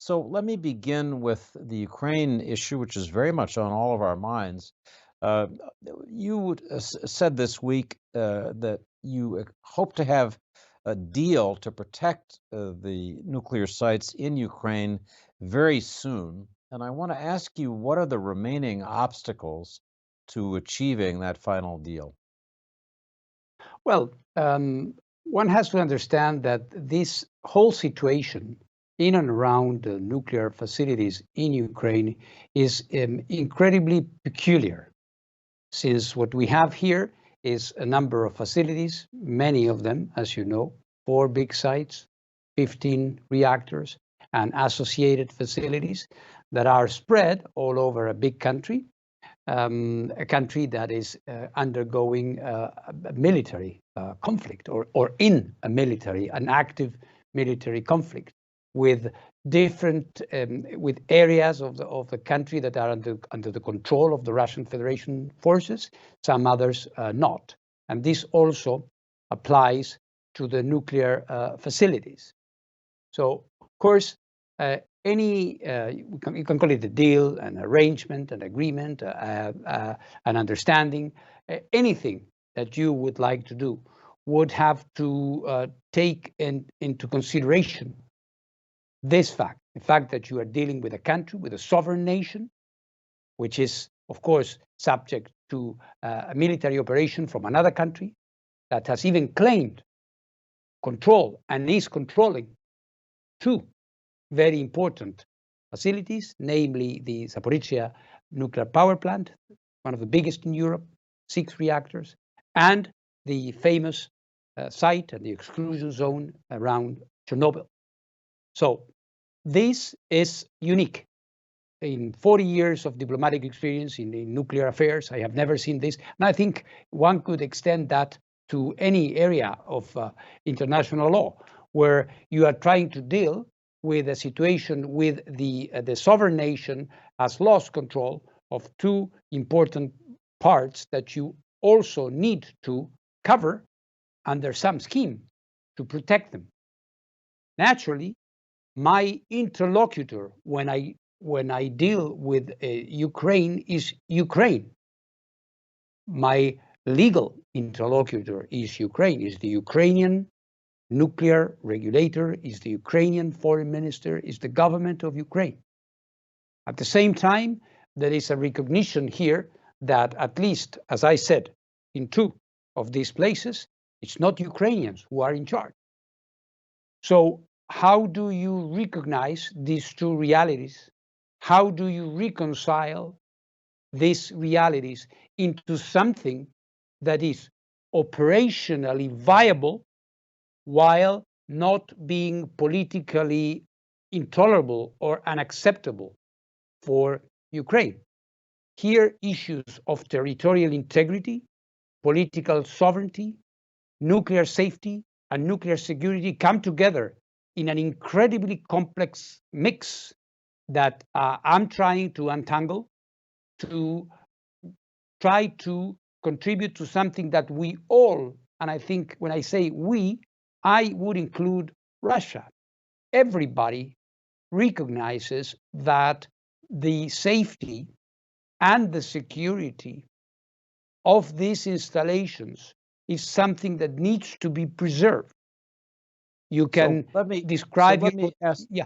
So let me begin with the Ukraine issue, which is very much on all of our minds. Uh, you said this week that you hope to have a deal to protect the nuclear sites in Ukraine very soon. And I want to ask you, what are the remaining obstacles to achieving that final deal? Well, one has to understand that this whole situation in and around the nuclear facilities in Ukraine is incredibly peculiar, since what we have here is a number of facilities, many of them, as you know, 4 big sites, 15 reactors, and associated facilities that are spread all over a big country, a country that is undergoing a military conflict or in an active military conflict with different with areas of the country that are under the control of the Russian Federation forces, some others not. And this also applies to the nuclear facilities. So, of course, you can call it a deal, an arrangement, an agreement, an understanding, anything that you would like to do would have to take into consideration this fact, the fact that you are dealing with a country, with a sovereign nation, which is, of course, subject to a military operation from another country that has even claimed control and is controlling two very important facilities, namely the Zaporizhzhia nuclear power plant, one of the biggest in Europe, 6 reactors, and the famous site and the exclusion zone around Chernobyl. So this is unique. In 40 years of diplomatic experience in nuclear affairs, I have never seen this. And I think one could extend that to any area of international law, where you are trying to deal with a situation with the sovereign nation has lost control of 2 important parts that you also need to cover under some scheme to protect them. Naturally, my interlocutor when I deal with Ukraine is Ukraine. My legal interlocutor is Ukraine, is the Ukrainian nuclear regulator, is the Ukrainian foreign minister, is the government of Ukraine. At the same time, there is a recognition here that, at least, as I said, in 2 of these places, it's not Ukrainians who are in charge. So how do you recognize these 2 realities? How do you reconcile these realities into something that is operationally viable while not being politically intolerable or unacceptable for Ukraine? Here, issues of territorial integrity, political sovereignty, nuclear safety, and nuclear security come together in an incredibly complex mix that I'm trying to untangle, to try to contribute to something that we all, and I think when I say we, I would include Russia. Everybody recognizes that the safety and the security of these installations is something that needs to be preserved. You can So let me describe. so let me ask Yeah.